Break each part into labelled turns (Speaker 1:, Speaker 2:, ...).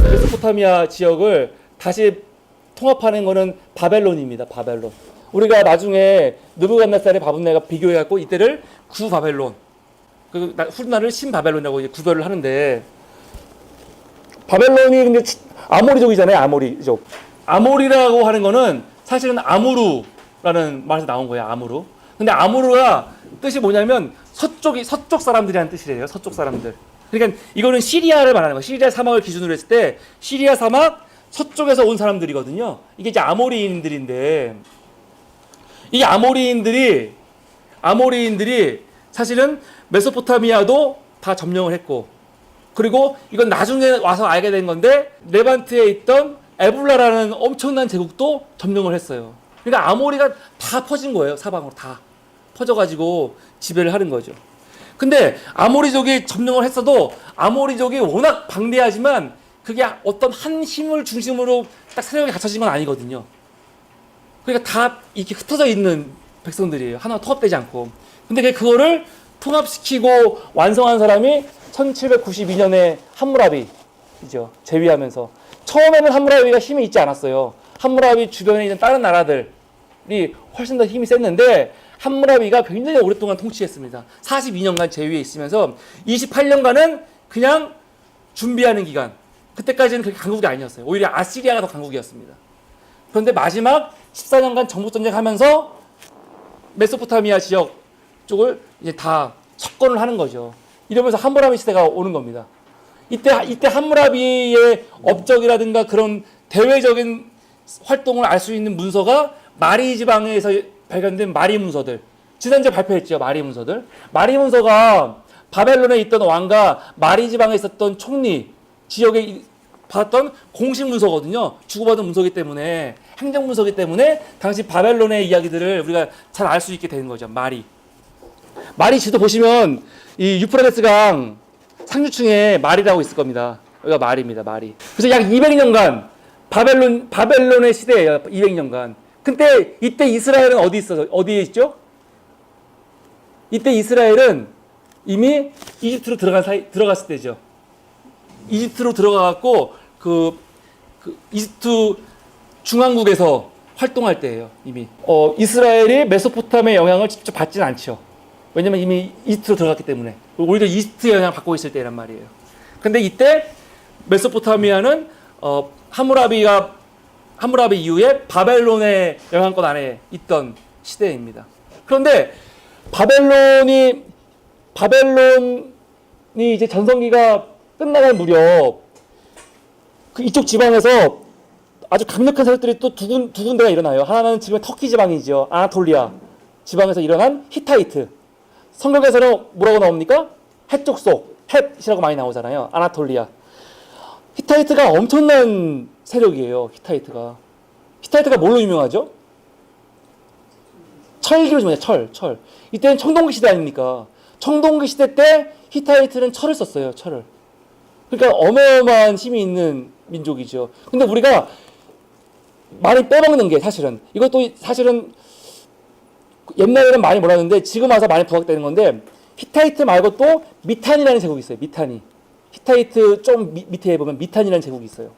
Speaker 1: 메소포타미아 지역을 다시 통합하는 거는 바벨론입니다. 바벨론. 우리가 나중에 느부갓네살의 바분네가 비교해갖고 이때를 구바벨론, 그 훗날을 신바벨론이라고 이제 구별을 하는데, 바벨론이 근데 아모리족이잖아요. 아모리족. 아모리라고 하는 거는 사실은 아무루라는 말에서 나온 거예요. 아무루. 근데 아무루가 뜻이 뭐냐면 서쪽 사람들이라는 뜻이래요. 서쪽 사람들. 그러니까 이거는 시리아를 말하는 거예요. 시리아 사막을 기준으로 했을 때 시리아 사막 서쪽에서 온 사람들이거든요. 이게 이제 아모리인들인데, 이 아모리인들이 사실은 메소포타미아도 다 점령을 했고, 그리고 이건 나중에 와서 알게 된 건데 레반트에 있던 에불라라는 엄청난 제국도 점령을 했어요. 그러니까 아모리가 다 퍼진 거예요. 사방으로 다 퍼져가지고 지배를 하는 거죠. 근데 아모리족이 점령을 했어도 아모리족이 워낙 방대하지만 그게 어떤 한 힘을 중심으로 딱 세력이 갖춰진 건 아니거든요. 그러니까 다 이렇게 흩어져 있는 백성들이에요. 하나 통합되지 않고. 근데 그거를 통합시키고 완성한 사람이 1792년에 함무라비이죠. 제위하면서. 처음에는 함무라비가 힘이 있지 않았어요. 함무라비 주변에 있는 다른 나라들이 훨씬 더 힘이 셌는데 함무라비가 굉장히 오랫동안 통치했습니다. 42년간 제위에 있으면서 28년간은 그냥 준비하는 기간. 그때까지는 그렇게 강국이 아니었어요. 오히려 아시리아가 더 강국이었습니다. 그런데 마지막 14년간 정복전쟁하면서 메소포타미아 지역 쪽을 이제 다 석권을 하는 거죠. 이러면서 함무라비 시대가 오는 겁니다. 이때 함무라비의 업적이라든가 그런 대외적인 활동을 알 수 있는 문서가 마리 지방에서 발견된 마리 문서들. 지난주에 발표했죠. 마리 문서들. 마리 문서가 바벨론에 있던 왕과 마리 지방에 있었던 총리 지역에 받았던 공식 문서거든요. 주고받은 문서기 때문에, 행정 문서기 때문에 당시 바벨론의 이야기들을 우리가 잘 알 수 있게 되는 거죠. 마리 지도 보시면 이 유프라테스강 상류층에 마리라고 있을 겁니다. 여기가 마리입니다. 마리. 그래서 약 200년간 바벨론의 시대예요. 200년간. 근데 이때 이스라엘은 어디에 있죠? 이때 이스라엘은 이미 이집트로 들어갔을 때죠. 이집트로 들어가갖고 그 이집트 중앙국에서 활동할 때예요. 이미. 이스라엘이 메소포타미아의 영향을 직접 받지는 않죠. 왜냐면 이미 이집트로 들어갔기 때문에. 오히려 이집트의 영향을 받고 있을 때란 말이에요. 근데 이때 메소포타미아는 함무라비 이후에 바벨론의 영향권 안에 있던 시대입니다. 그런데 바벨론이 이제 전성기가 끝나갈 무렵 이쪽 지방에서 아주 강력한 세력들이 또 두 군데가 일어나요. 하나는 지금 터키 지방이죠. 아나톨리아 지방에서 일어난 히타이트. 성경에서는 뭐라고 나옵니까? 헷 쪽 헷이라고 많이 나오잖아요. 아나톨리아. 히타이트가 엄청난 세력이에요. 히타이트가 뭘로 유명하죠? 철기로 유명해요. 철. 이때는 청동기 시대 아닙니까? 청동기 시대 때 히타이트는 철을 썼어요. 철을. 그러니까 어마어마한 힘이 있는 민족이죠. 근데 우리가 많이 빼먹는 게 이것도 사실은 옛날에는 많이 몰랐는데 지금 와서 많이 부각되는 건데, 히타이트 말고 또 미탄이라는 제국이 있어요. 미탄이. 히타이트 좀 밑에 보면 미탄이라는 제국이 있어요.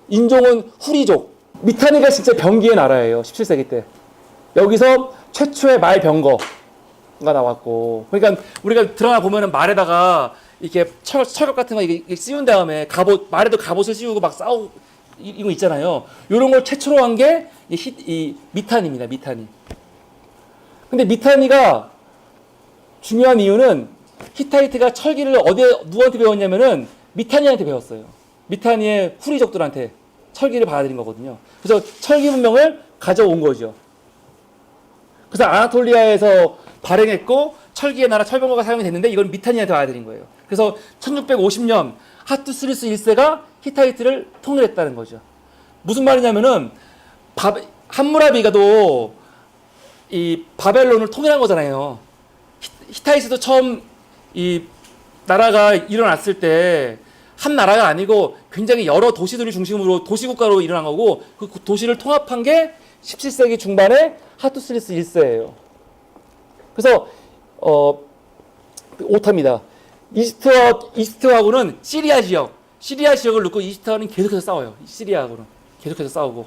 Speaker 1: 인종은 후리족. 미탄이가 진짜 병기의 나라예요. 17세기 때. 여기서 최초의 말 병거가 나왔고, 그러니까 우리가 드라마 보면은 말에다가 이렇게 철갑 같은 거 이게 씌운 다음에 말에도 갑옷을 씌우고 막 싸우고 이거 있잖아요. 이런 걸 최초로 한 게 이 미탄입니다. 미탄이. 근데 미탄이가 중요한 이유는 히타이트가 철기를 누구한테 배웠냐면은 미타니한테 배웠어요. 미타니의 후리족들한테 철기를 받아들인 거거든요. 그래서 철기 문명을 가져온 거죠. 그래서 아나톨리아에서 발행했고 철기의 나라 철병거가 사용이 됐는데 이건 미타니한테 받아들인 거예요. 그래서 1650년 하투스리스 1세가 히타이트를 통일했다는 거죠. 무슨 말이냐면은 함무라비가도 이 바벨론을 통일한 거잖아요. 히타이트도 처음 이 나라가 일어났을 때 한 나라가 아니고 굉장히 여러 도시들을 중심으로 도시국가로 일어난 거고, 그 도시를 통합한 게 17세기 중반에 하투스리스 1세예요. 그래서 오타입니다. 이집트하고는 시리아 지역을 놓고 이집트하고는 계속해서 싸워요. 시리아하고는 계속해서 싸우고.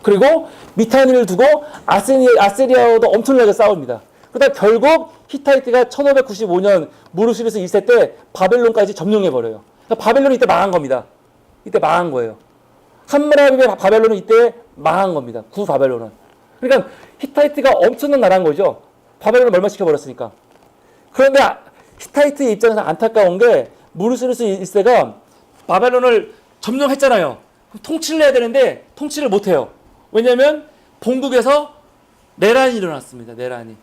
Speaker 1: 그리고 미타니를 두고 아세리아하고도 엄청나게 싸웁니다. 그러다 결국 히타이트가 1595년 무르시르스 2세 때 바벨론까지 점령해버려요. 그러니까 바벨론이 이때 망한 겁니다. 이때 망한 거예요. 함무라비의 바벨론은 이때 망한 겁니다. 구바벨론은. 그러니까 히타이트가 엄청난 나라인 거죠. 바벨론을 멸망시켜버렸으니까. 그런데 히타이트 입장에서 안타까운 게 무르시르스 1세가 바벨론을 점령했잖아요. 통치를 해야 되는데 통치를 못해요. 왜냐하면 본국에서 내란이 일어났습니다. 내란이.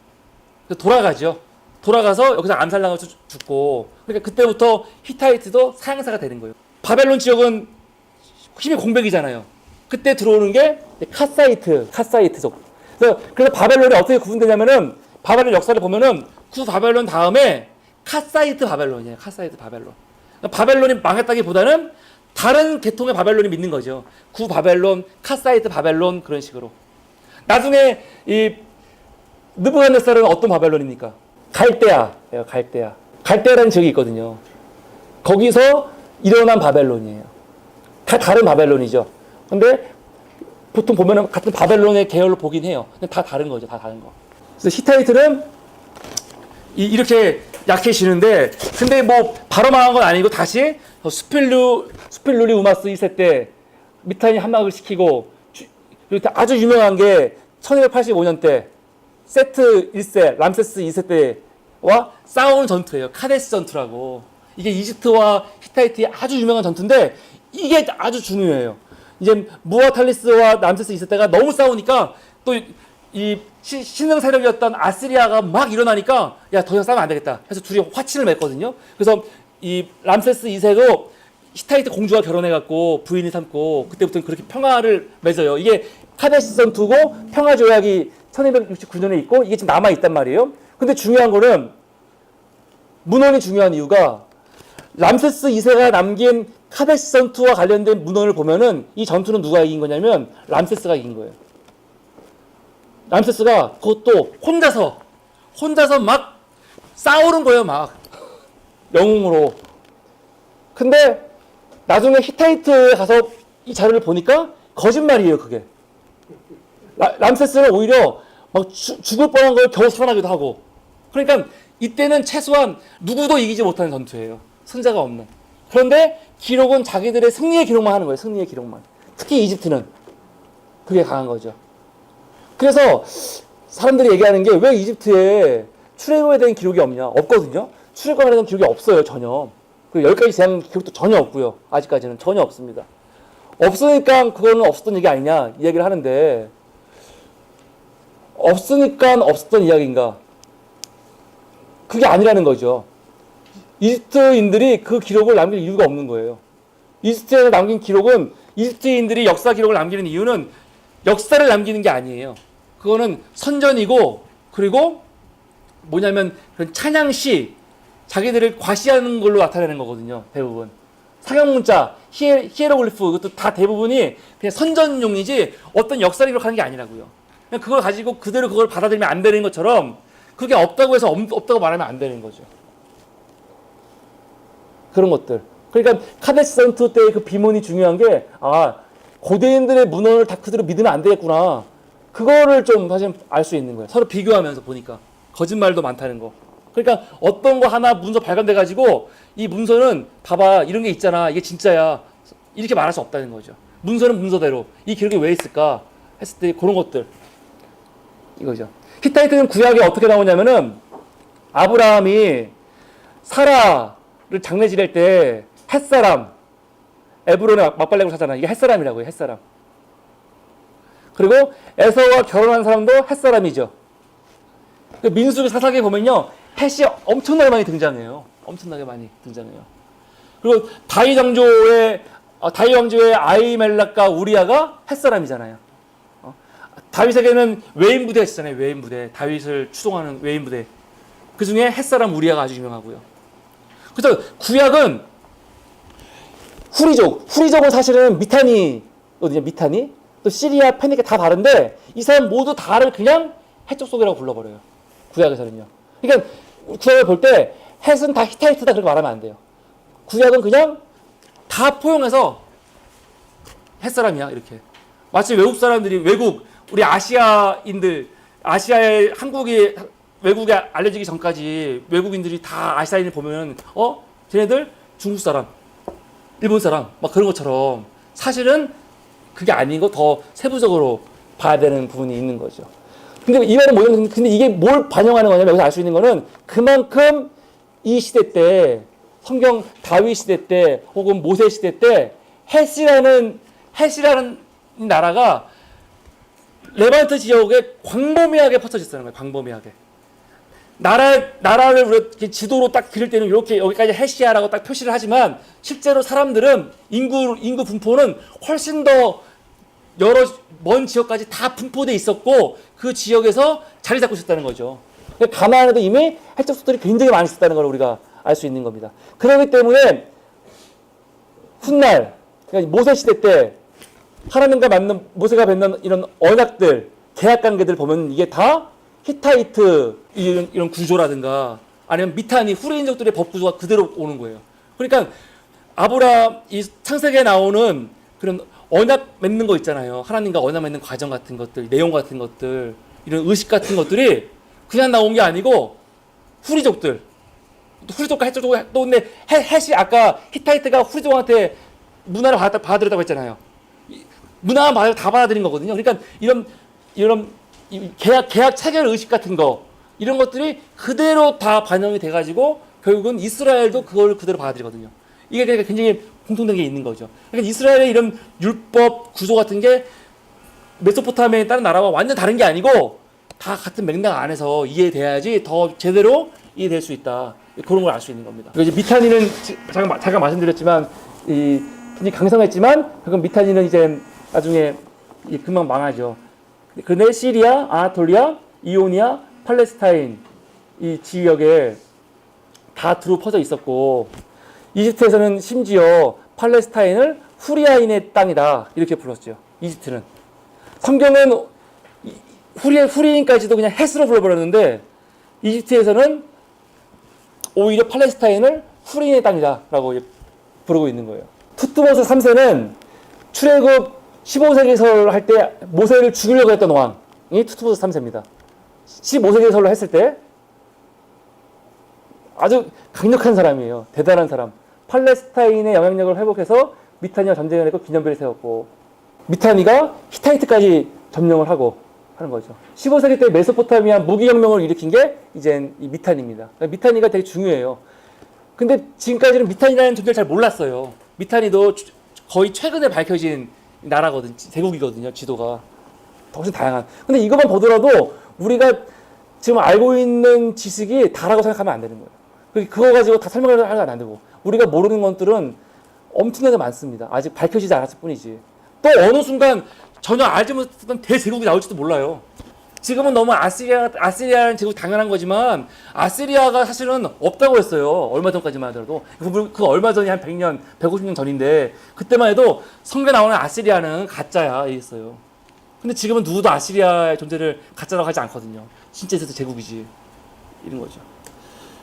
Speaker 1: 돌아가죠. 돌아가서 여기서 암살당해서 죽고. 그러니까 그때부터 히타이트도 사형사가 되는 거예요. 바벨론 지역은 힘의 공백이잖아요. 그때 들어오는 게 카사이트족. 그래서 바벨론이 어떻게 구분되냐면은 바벨론 역사를 보면은 구바벨론 다음에 카사이트 바벨론이에요. 카사이트 바벨론. 그러니까 바벨론이 망했다기보다는 다른 계통의 바벨론이 믿는 거죠. 구바벨론, 카사이트 바벨론 그런 식으로. 나중에 이 느부갓네살은 어떤 바벨론입니까? 갈대아예요. 갈대아라는 지역이 있거든요. 거기서 일어난 바벨론이에요. 다 다른 바벨론이죠. 근데 보통 보면은 같은 바벨론의 계열로 보긴 해요. 근데 다 다른 거죠. 다 다른 거. 그래서 히타이트는 이렇게 약해지는데, 근데 뭐 바로 망한 건 아니고 다시 수필루리 우마스 2세 때 미타니 함락을 시키고, 그리고 아주 유명한 게 1285년 때 세트 1세, 람세스 2세 때와 싸우는 전투예요. 카데스 전투라고. 이게 이집트와 히타이트의 아주 유명한 전투인데 이게 아주 중요해요. 이제 무아탈리스와 람세스 2세 때가 너무 싸우니까 또 이 신흥 세력이었던 아시리아가 막 일어나니까 야, 더 이상 싸우면 안 되겠다 해서 둘이 화친을 맺거든요. 그래서 이 람세스 2세도 히타이트 공주와 결혼해갖고 부인이 삼고 그때부터는 그렇게 평화를 맺어요. 이게 카데스 전투고 평화 조약이 1269년에 있고 이게 지금 남아있단 말이에요. 근데 중요한 거는 문헌이 중요한 이유가 람세스 2세가 남긴 카데스 전투와 관련된 문헌을 보면은 이 전투는 누가 이긴 거냐면 람세스가 이긴 거예요. 람세스가 그것도 혼자서 막 싸우는 거예요. 막 영웅으로. 근데 나중에 히타이트에 가서 이 자료를 보니까 거짓말이에요. 그게. 람세스는 오히려 막 죽을 뻔한 걸 겨우 살아나기도 하고. 그러니까 이때는 최소한 누구도 이기지 못하는 전투예요. 승자가 없는. 그런데 기록은 자기들의 승리의 기록만 하는 거예요. 승리의 기록만. 특히 이집트는 그게 강한 거죠. 그래서 사람들이 얘기하는 게 왜 이집트에 출애굽에 대한 기록이 없냐? 없거든요. 출애굽에 대한 기록이 없어요. 전혀. 그리고 여기까지 대한 기록도 전혀 없고요. 아직까지는 전혀 없습니다. 없으니까 그거는 없었던 얘기 아니냐 이 얘기를 하는데, 없으니까 없었던 이야기인가? 그게 아니라는 거죠. 이집트인들이 그 기록을 남길 이유가 없는 거예요. 이집트에 남긴 기록은, 이집트인들이 역사 기록을 남기는 이유는 역사를 남기는 게 아니에요. 그거는 선전이고, 그리고 뭐냐면 그런 찬양시, 자기들을 과시하는 걸로 나타내는 거거든요. 대부분 상형문자, 히에로글리프, 그것도 다 대부분이 그냥 선전용이지 어떤 역사를 기록하는 게 아니라고요. 그냥 그걸 가지고 그대로 그걸 받아들이면 안 되는 것처럼, 그게 없다고 해서 없다고 말하면 안 되는 거죠. 그런 것들. 그러니까 카데스 전투 때 그 비문이 중요한 게, 고대인들의 문헌을 다 그대로 믿으면 안 되겠구나. 그거를 좀 사실 알 수 있는 거예요. 서로 비교하면서 보니까 거짓말도 많다는 거. 그러니까 어떤 거 하나 문서 발간돼 가지고 이 문서는 봐봐 이런 게 있잖아, 이게 진짜야, 이렇게 말할 수 없다는 거죠. 문서는 문서대로 이 기록이 왜 있을까 했을 때 그런 것들, 이거죠. 히타이트는 구약에 어떻게 나오냐면은 아브라함이 사라를 장례 지낼 때 햇사람, 에브론에 막발레고 사잖아. 이게 햇사람이라고요. 햇사람. 그리고 에서와 결혼한 사람도 햇사람이죠. 민수기 사사기에 보면요, 햇이 엄청나게 많이 등장해요. 엄청나게 많이 등장해요. 그리고 다윗 왕조의 아히멜렉과 우리아가 햇사람이잖아요. 다윗에게는 외인 부대가 있잖아요. 외인 부대. 다윗을 추동하는 외인 부대. 그 중에 햇사람 우리아가 아주 유명하고요. 그래서 구약은 후리족은 사실은 미타니거든요. 미타니. 또 시리아, 페니케 다 다른데 이 사람 모두 다를 그냥 해적 속이라고 불러버려요. 구약에서는요. 그러니까 구약을 볼 때 헷은 다 히타이트다 그렇게 말하면 안 돼요. 구약은 그냥 다 포용해서 헷 사람이야 이렇게. 마치 외국 사람들이 우리 아시아인들 아시아의 한국이 외국에 알려지기 전까지 외국인들이 다 아시아인을 보면 쟤네들 중국 사람, 일본 사람 막 그런 것처럼 사실은 그게 아닌 거 더 세부적으로 봐야 되는 부분이 있는 거죠. 근데 이 말은 뭐냐면 근데 이게 뭘 반영하는 거냐면 여기서 알 수 있는 거는 그만큼 이 시대 때 성경 다윗 시대 때 혹은 모세 시대 때 헷이라는 나라가 레반트 지역에 광범위하게 퍼져있다는 거예요. 광범위하게. 나라를 우리가 지도로 딱 그릴 때는 이렇게 여기까지 헷이야라고 딱 표시를 하지만 실제로 사람들은 인구 분포는 훨씬 더 여러 먼 지역까지 다 분포돼 있었고 그 지역에서 자리 잡고 있었다는 거죠. 가나안에도 이미 해적수들이 굉장히 많이 있었다는 걸 우리가 알 수 있는 겁니다. 그렇기 때문에 훗날 그러니까 모세 시대 때 하나님과 모세가 맺는 이런 언약들, 계약 관계들 보면 이게 다 히타이트 이런 구조라든가 아니면 미타니 후레인족들의 법 구조가 그대로 오는 거예요. 그러니까 아브라함 이 창세기에 나오는 그런 언약 맺는 거 있잖아요. 하나님과 언약 맺는 과정 같은 것들, 내용 같은 것들, 이런 의식 같은 것들이 그냥 나온 게 아니고 후리족과 해족족 또 근데 헷이 아까 히타이트가 후리족한테 문화를 받아들였다고 했잖아요. 문화만 다 받아들인 거거든요. 그러니까 이런 계약 체결 의식 같은 거 이런 것들이 그대로 다 반영이 돼가지고 결국은 이스라엘도 그걸 그대로 받아들이거든요. 이게 그러니까 굉장히 공통된 게 있는 거죠. 그러니까 이스라엘의 이런 율법 구조 같은 게 메소포타미아의 다른 나라와 완전 다른 게 아니고 다 같은 맥락 안에서 이해돼야지 더 제대로 이해될 수 있다. 그런 걸 알 수 있는 겁니다. 이제 미타니는 잠깐 말씀드렸지만 굉장히 강성했지만 그건 미타니는 이제 나중에 금방 망하죠. 그런데 시리아, 아나톨리아, 이오니아, 팔레스타인 이 지역에 다 두루 퍼져 있었고 이집트에서는 심지어 팔레스타인을 후리아인의 땅이다 이렇게 불렀죠. 이집트는 성경은 후리인까지도 그냥 헷으로 불러버렸는데 이집트에서는 오히려 팔레스타인을 후리인의 땅이다라고 부르고 있는 거예요. 투트모스 3세는 출애굽 15세기설을 할 때 모세를 죽이려고 했던 왕이 투트모스 3세입니다. 15세기설로 했을 때 아주 강력한 사람이에요. 대단한 사람. 팔레스타인의 영향력을 회복해서 미타니와 전쟁을 했고 기념비를 세웠고 미타니가 히타이트까지 점령을 하고 하는 거죠. 15세기 때 메소포타미아 무기혁명을 일으킨 게 이제 이 미타니입니다. 그러니까 미타니가 되게 중요해요. 근데 지금까지는 미타니라는 존재를 잘 몰랐어요. 미타니도 거의 최근에 밝혀진 나라거든, 제국이거든요. 지도가 훨씬 다양한. 근데 이것만 보더라도 우리가 지금 알고 있는 지식이 다라고 생각하면 안 되는 거예요. 그거 가지고 다 설명을 하면 안 되고 우리가 모르는 것들은 엄청나게 많습니다. 아직 밝혀지지 않았을 뿐이지. 또 어느 순간 전혀 알지 못했던 대제국이 나올지도 몰라요. 지금은 너무 아시리아라는 제국 당연한 거지만 아시리아가 사실은 없다고 했어요. 얼마 전까지만 하더라도. 그 얼마 전이 한 100년, 150년 전인데 그때만 해도 성경에 나오는 아시리아는 가짜야 이랬어요. 근데 지금은 누구도 아시리아의 존재를 가짜라고 하지 않거든요. 진짜 있어서 제국이지. 이런 거죠.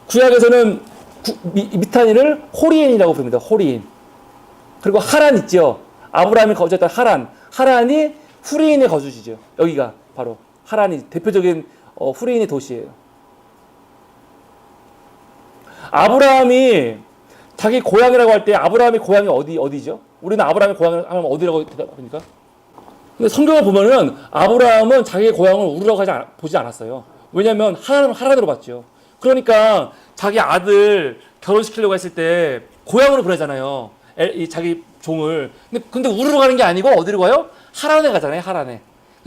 Speaker 1: 구약에서는 미타니를 호리인이라고 부릅니다. 호리인. 그리고 하란 있죠. 아브라함이 거주했던 하란이 후리인의 거주지죠. 여기가 바로 하란이 대표적인 후리인의 도시예요. 아브라함이 자기 고향이라고 할 때 아브라함의 고향이 어디죠? 우리는 아브라함의 고향을 하면 어디라고 대답합니까? 근데 성경을 보면은 아브라함은 자기의 고향을 우르라고 보지 않았어요. 왜냐하면 하란으로 봤죠. 그러니까 자기 아들 결혼시키려고 했을 때 고향으로 보내잖아요. 자기 종을. 근데 우르로 가는 게 아니고 어디로 가요? 하란에 가잖아요.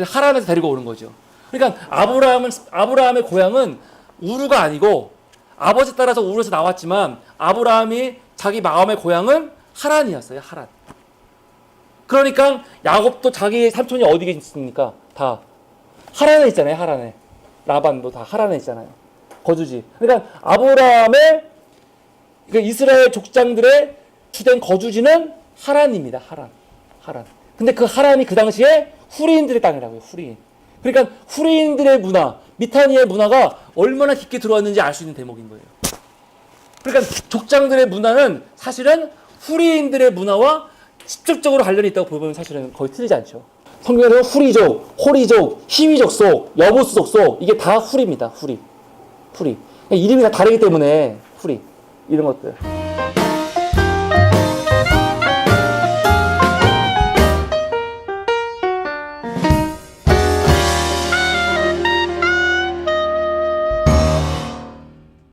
Speaker 1: 하란에서 데리고 오는 거죠. 그러니까 아브라함의 고향은 우르가 아니고 아버지 따라서 우르에서 나왔지만 아브라함이 자기 마음의 고향은 하란이었어요. 하란. 그러니까 야곱도 자기 삼촌이 어디에 있습니까? 다 하란에 있잖아요. 하란에. 라반도 다 하란에 있잖아요. 거주지. 그러니까 아브라함의 그러니까 이스라엘 족장들의 주된 거주지는 하란입니다. 하란. 근데 그 하란이 그 당시에 후리인들의 땅이라고요. 후리인. 그러니까 후리인들의 문화, 미타니의 문화가 얼마나 깊게 들어왔는지 알 수 있는 대목인 거예요. 그러니까 족장들의 문화는 사실은 후리인들의 문화와 직접적으로 관련이 있다고 보면 사실은 거의 틀리지 않죠. 성경에서 후리족, 호리족, 희위족 속, 여보수족 속 이게 다 후리입니다. 후리. 이름이 다 다르기 때문에 후리 이런 것들.